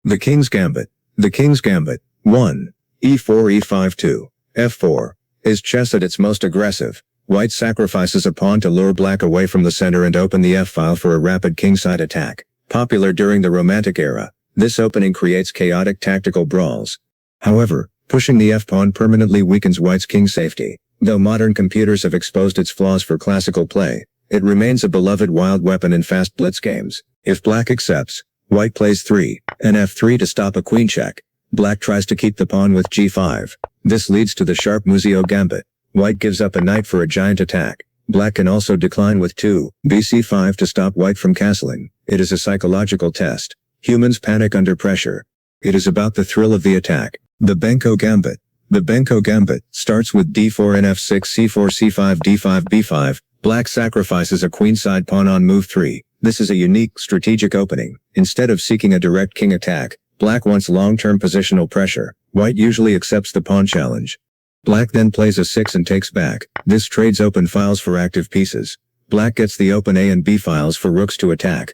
The King's Gambit. The King's Gambit. 1. E4 E5 2. F4. Is chess at its most aggressive. White sacrifices a pawn to lure black away from the center and open the f-file for a rapid kingside attack. Popular during the Romantic era, this opening creates chaotic tactical brawls. However, pushing the f-pawn permanently weakens white's king safety. Though modern computers have exposed its flaws for classical play, it remains a beloved wild weapon in fast blitz games. If black accepts, white plays 3, and f3 to stop a queen check. Black tries to keep the pawn with g5. This leads to the sharp Rio Gambit. White gives up a knight for a giant attack. Black can also decline with 2, bc5 to stop white from castling. It is a psychological test. Humans panic under pressure. It is about the thrill of the attack. The Benko Gambit. The Benko Gambit starts with d4 and f6 c4 c5 d5 b5. Black sacrifices a queenside pawn on move 3. This is a unique, strategic opening. Instead of seeking a direct king attack, black wants long-term positional pressure. White usually accepts the pawn challenge. Black then plays a 6 and takes back. This trades open files for active pieces. Black gets the open a and b files for rooks to attack.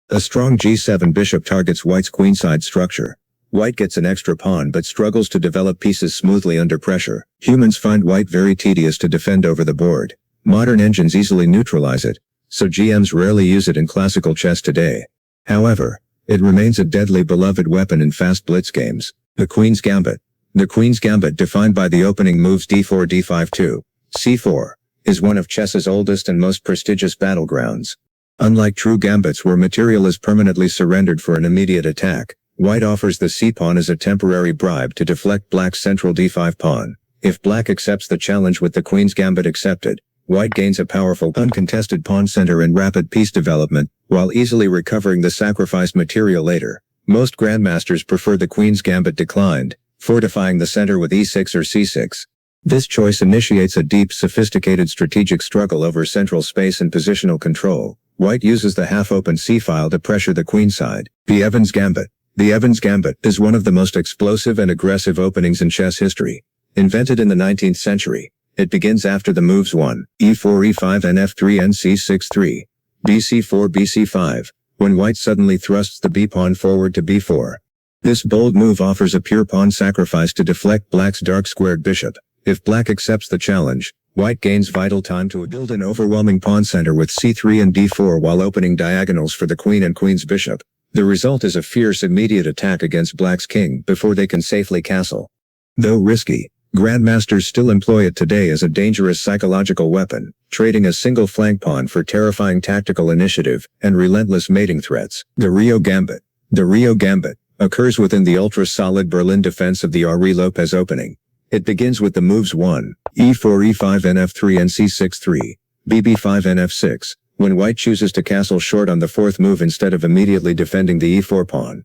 A strong g7 bishop targets white's queenside structure. White gets an extra pawn but struggles to develop pieces smoothly under pressure. Humans find white very tedious to defend over the board. Modern engines easily neutralize it, so GMs rarely use it in classical chess today. However, it remains a deadly beloved weapon in fast blitz games. The Queen's Gambit. The Queen's Gambit, defined by the opening moves d4 d5 2, c4, is one of chess's oldest and most prestigious battlegrounds. Unlike true gambits where material is permanently surrendered for an immediate attack, white offers the c-pawn as a temporary bribe to deflect black's central d5 pawn. If black accepts the challenge with the Queen's Gambit accepted, white gains a powerful uncontested pawn center and rapid piece development, while easily recovering the sacrificed material later. Most grandmasters prefer the Queen's Gambit declined, fortifying the center with e6 or c6. This choice initiates a deep, sophisticated strategic struggle over central space and positional control. White uses the half-open c-file to pressure the queenside. The Evans Gambit. The Evans Gambit is one of the most explosive and aggressive openings in chess history. Invented in the 19th century, it begins after the moves 1, e4 e5 and f3 and c6 3, bc4 bc5, when white suddenly thrusts the b-pawn forward to b4. This bold move offers a pure pawn sacrifice to deflect black's dark squared bishop. If black accepts the challenge, white gains vital time to build an overwhelming pawn center with c3 and d4 while opening diagonals for the queen and queen's bishop. The result is a fierce immediate attack against black's king before they can safely castle. Though risky, grandmasters still employ it today as a dangerous psychological weapon, trading a single flank pawn for terrifying tactical initiative and relentless mating threats. The Rio Gambit. The Rio Gambit occurs within the ultra-solid Berlin defense of the Henri Lopez opening. It begins with the moves 1, e4 e5 and f3 and c6 3, bb5 and f6, when white chooses to castle short on the fourth move instead of immediately defending the e4 pawn.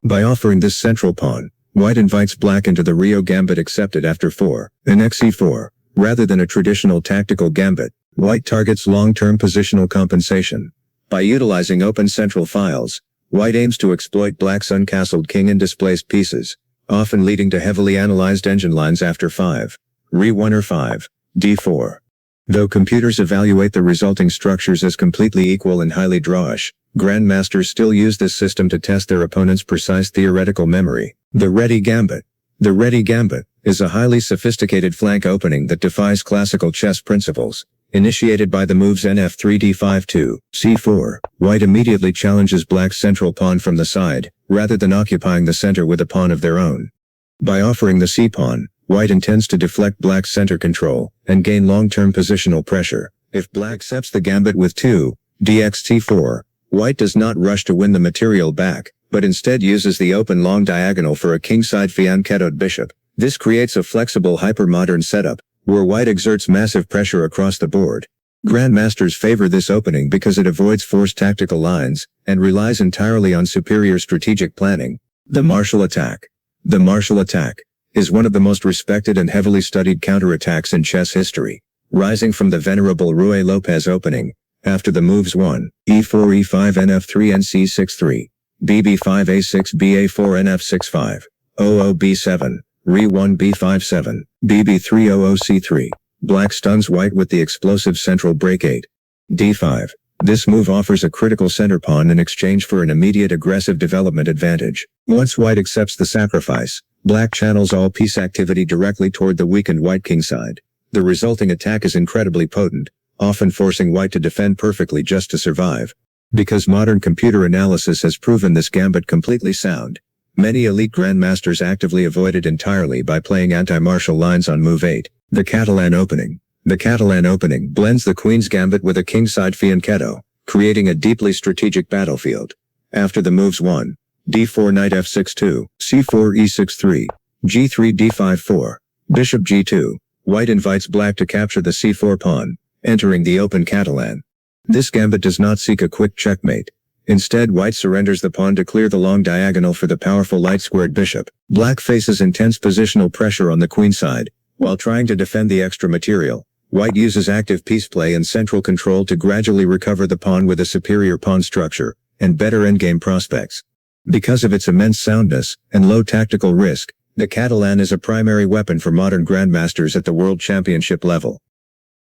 By offering this central pawn, white invites black into the Rio Gambit accepted after 4, and xe4. Rather than a traditional tactical gambit, white targets long-term positional compensation. By utilizing open central files, white aims to exploit black's uncastled king and displaced pieces, often leading to heavily analyzed engine lines after 5, re1 or 5, d4. Though computers evaluate the resulting structures as completely equal and highly drawish, grandmasters still use this system to test their opponent's precise theoretical memory. The Réti Gambit. The Réti Gambit is a highly sophisticated flank opening that defies classical chess principles. Initiated by the moves nf3 d5 2, c4, white immediately challenges black's central pawn from the side, rather than occupying the center with a pawn of their own. By offering the c-pawn, white intends to deflect black's center control and gain long-term positional pressure. If black accepts the gambit with 2, dx-c4, white does not rush to win the material back, but instead uses the open long diagonal for a kingside fianchettoed bishop. This creates a flexible hyper-modern setup, where white exerts massive pressure across the board. Grandmasters favor this opening because it avoids forced tactical lines, and relies entirely on superior strategic planning. The Martial Attack. The Martial Attack is one of the most respected and heavily studied counterattacks in chess history, rising from the venerable Ruy Lopez opening, after the moves 1, e4 e5 nf3 and c6 3, bb5 a6 ba4 nf6 5, 00 b7, re1 b5 7, bb3 00 c3. Black stuns white with the explosive central break 8, d5. This move offers a critical center pawn in exchange for an immediate aggressive development advantage. Once white accepts the sacrifice, black channels all piece activity directly toward the weakened white kingside. The resulting attack is incredibly potent, often forcing white to defend perfectly just to survive. Because modern computer analysis has proven this gambit completely sound, many elite grandmasters actively avoid it entirely by playing anti-martial lines on move 8, the Catalan Opening. The Catalan Opening blends the Queen's Gambit with a kingside fianchetto, creating a deeply strategic battlefield. After the moves 1, d4 knight f6 2, c4 e6 3, g3 d5 4, bishop g2, white invites black to capture the c4 pawn, entering the open Catalan. This gambit does not seek a quick checkmate. Instead, white surrenders the pawn to clear the long diagonal for the powerful light-squared bishop. Black faces intense positional pressure on the queen side, while trying to defend the extra material. White uses active piece play and central control to gradually recover the pawn with a superior pawn structure and better endgame prospects. Because of its immense soundness and low tactical risk, the Catalan is a primary weapon for modern grandmasters at the World Championship level.